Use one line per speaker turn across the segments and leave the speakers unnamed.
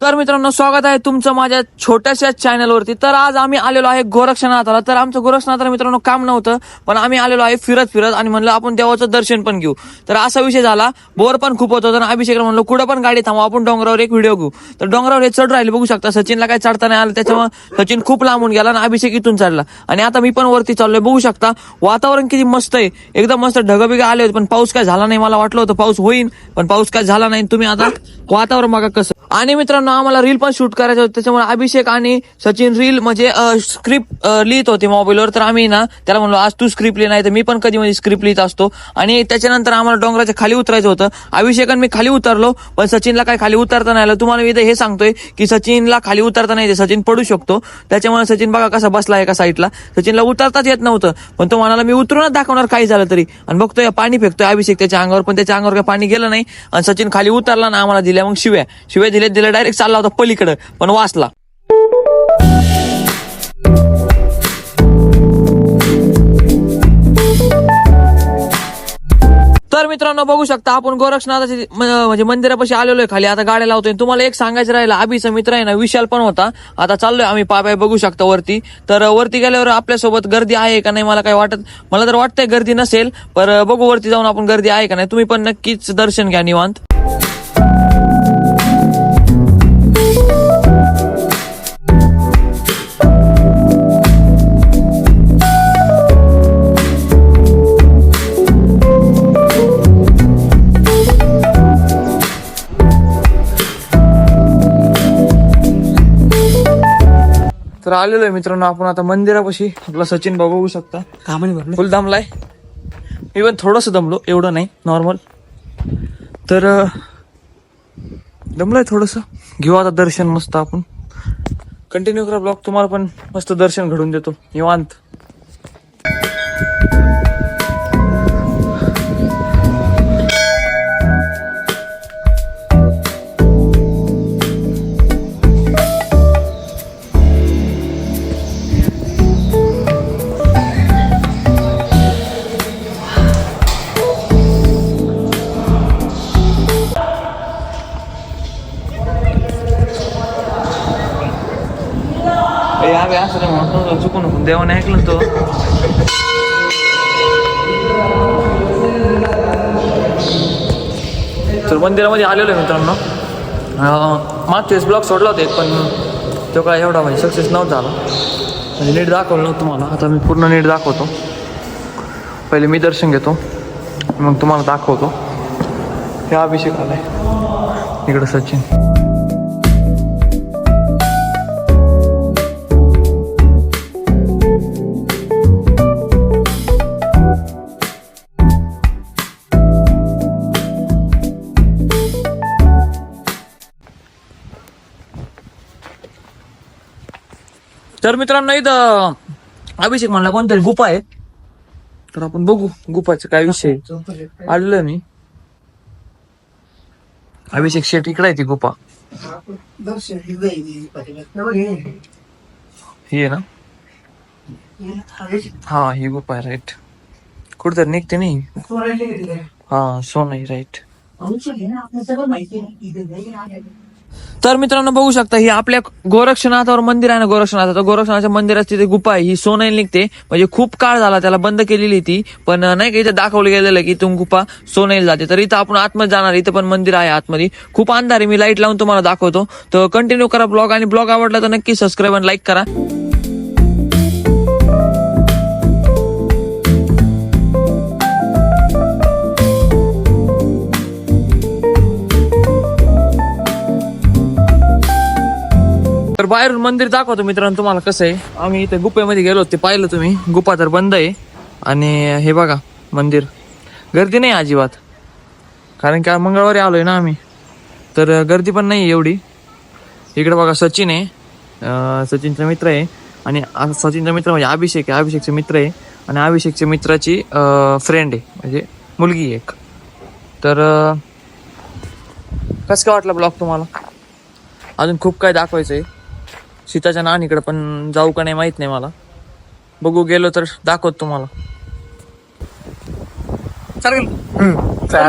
तर मित्रांनो, स्वागत आहे तुमचं माझ्या छोट्याशा चॅनलवरती. तर आज आम्ही आलेलो आहे गोरक्षनाथाला. तर आमचं गोरक्षनाथाला मित्रांनो काम नव्हतं, पण आम्ही आलेलो आहे फिरत आणि म्हणलं आपण देवाचं दर्शन पण घेऊ. तर असा विषय झाला, बोर पण खूप होत होतं. अभिषेकला म्हणलं कुठं पण गाडी थांबवा, आपण डोंगरावर एक व्हिडिओ घेऊ. तर डोंगरावर हे चढ राहिले, बघू शकता. सचिनला काय चढता नाही आलं, त्याच्यामुळे सचिन खूप लांबून गेला आणि अभिषेक इथून चढला. आणि आता मी पण वरती चाललोय. बघू शकता वातावरण किती मस्त आहे, एकदम मस्त. ढगबिग आले होते, पण पाऊस काय झाला नाही. मला वाटलं होतं पाऊस होईल, पण पाऊस काय झाला नाही. तुम्ही आता वातावरण बघा कसं. आणि मित्रांनो, आम्हाला रील पण शूट करायचं होतं, त्याच्यामुळे अभिषेक आणि सचिन रील म्हणजे स्क्रिप्ट लिहित होते मोबाईलवर. तर आम्ही ना त्याला म्हणलो आज तू स्क्रिप्ट लिहि, नाही तर मी पण कधी मध्ये स्क्रिप्ट लिहित असतो. आणि त्याच्यानंतर आम्हाला डोंगराच्या खाली उतरायचं होतं. अभिषेक आणि मी खाली उतरलो, पण सचिनला काय खाली उतरता नाही आलं. तुम्हाला मी इथे हे सांगतोय की सचिनला खाली उतरता नाही, सचिन पडू शकतो. त्याच्यामुळे सचिन बघा कसा बसला एका साईडला. सचिनला उतरताच येत नव्हतं, पण तो म्हणाला मी उतरूनच दाखवणार काही झालं तरी. आणि बघतोय पाणी फेकतोय अभिषेक त्याच्या अंगावर, पण त्याच्या अंगावर काही पाणी गेलं नाही. आणि सचिन खाली उतरला ना, आम्हाला दिल्या मग शिव्या दिल्या डायरेक्ट चालला होता पलीकडे, पण वाचला. तर मित्रांनो, बघू शकता आपण गोरक्षनाथाची म्हणजे मंदिरापाशी आलेलो आहे. खाली आता गाड्या लावतोय. तुम्हाला एक सांगायचं राहिलं, अभिचा मित्र आहे ना विशाल पण होता. आता चाललोय आम्ही पाय बघू शकता वरती. तर वरती गेल्यावर आपल्यासोबत गर्दी आहे का नाही मला काय वाटत, मला तर वाटतंय गर्दी नसेल. पण बघू वरती जाऊन आपण गर्दी आहे का नाही. तुम्ही पण नक्कीच दर्शन घ्या निवांत. तर आलेलो आहे मित्रांनो आपण आता मंदिरापाशी. आपला सचिन भाऊ बघू शकता फुल दमलाय. मी पण थोडस दमलो, एवढं नाही, नॉर्मल. तर दमलाय थोडस. घेऊ आता दर्शन मस्त आपण. कंटिन्यू करा ब्लॉग, तुम्हाला पण मस्त दर्शन घडून देतो निवांत. असं नाही म्हणतो, चुकून देवाने ऐकलं तो. तर मंदिरामध्ये आलेलो आहे मित्रांनो. मागच्या वेळेस ब्लॉग सोडला होता, पण तो काय एवढा म्हणजे सक्सेस नव्हता झाला, म्हणजे नीट दाखवलं नव्हतं तुम्हाला. आता मी पूर्ण नीट दाखवतो. पहिले मी दर्शन घेतो, मग तुम्हाला दाखवतो. हे अभिषेक आलाय, इकडं सचिन. तर मित्रांनो, इथं अभिषेक म्हणला कोणतरी गुफा आहे. तर आपण बघू गुफाचं काय विषय. आलेलो मी. अभिषेक शेट इकडे आहे ती गुफा. ही आहे ना, हा ही गुफा आहे राईट. कुठतरी निघते नाही. हा सोनाई राईट. तर मित्रांनो बघू शकता, ही आपल्या गोरक्षनाथावर मंदिर आहे ना, गोरक्षनाथाच्या मंदिरात तिथे गुफा आहे. ही सोनाई निघते, म्हणजे खूप काळ झाला त्याला बंद केलेली ती, पण नाही का इथे दाखवलं गेलेलं की तुम गुफा सोनाई जाते. तर इथं आपण आतमध्ये जाणार. इथं पण मंदिर आहे आतमध्ये, खूप अंधार आहे. मी लाईट लावून तुम्हाला दाखवतो. तर कंटिन्यू करा ब्लॉग, आणि ब्लॉग आवडला तर नक्की सबस्क्राईब आणि लाईक करा. तर बाहेरून मंदिर दाखवतो मित्रांनो तुम्हाला कसं आहे. आम्ही इथे गुफेमध्ये गेलो, ते पाहिलं तुम्ही. गुफा तर बंद आहे, आणि हे बघा मंदिर. गर्दी नाही अजिबात, कारण की मंगळवारी आलोय ना आम्ही, तर गर्दी पण नाही एवढी. इकडे बघा सचिन आहे, सचिनचा मित्र आहे. आणि सचिनचा मित्र म्हणजे अभिषेक आहे, अभिषेकचे मित्र आहे. आणि अभिषेकच्या मित्राची फ्रेंड आहे, म्हणजे मुलगी एक. तर कसं काय वाटलं ब्लॉग तुम्हाला. अजून खूप काय दाखवायचं आहे. सीताच्या नानीकडे पण जाऊ का नाही माहित नाही मला. बघू, गेलो तर दाखवतो तुम्हाला.
चालेल.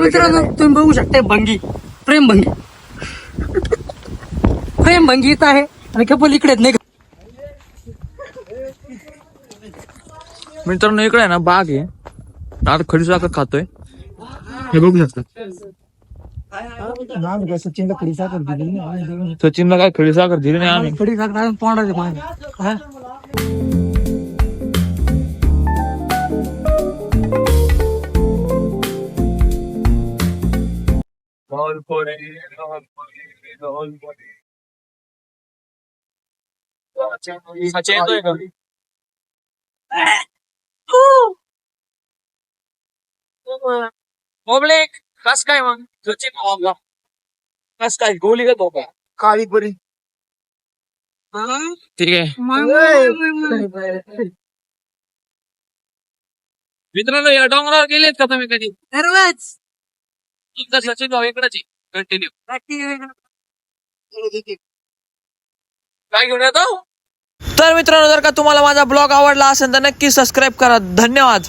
मित्रांनो तुम्ही बघू शकता भंगी, प्रेम भंगी. प्रेम भंगीत आहे आणि कपल इकडे नाही.
मित्रांनो इकडे आहे ना बाग आहे, आता खडी साखर खातोय, हे बघू शकता.
सचिनला खडी साखर दिली नाही.
सचिनला काय खडी साखर दिली नाही आम्ही.
खडी साखर तोंडाचे पाणी.
सचिन येतोय का? मोबलेक कस काय मग सचिन कस काय गोली का धोका
काळी बरी.
ठीक आहे मित्रांनो, या डोंगरावर गेलेत का तुम्ही कधी? तुमचा सचिन भाऊ इकडेच कंटिन्यू काय घेऊन येतो. तर मित्रांनो, जर का तुम्हाला माझा ब्लॉग आवडला असेल तर नक्की सबस्क्राईब करा. धन्यवाद.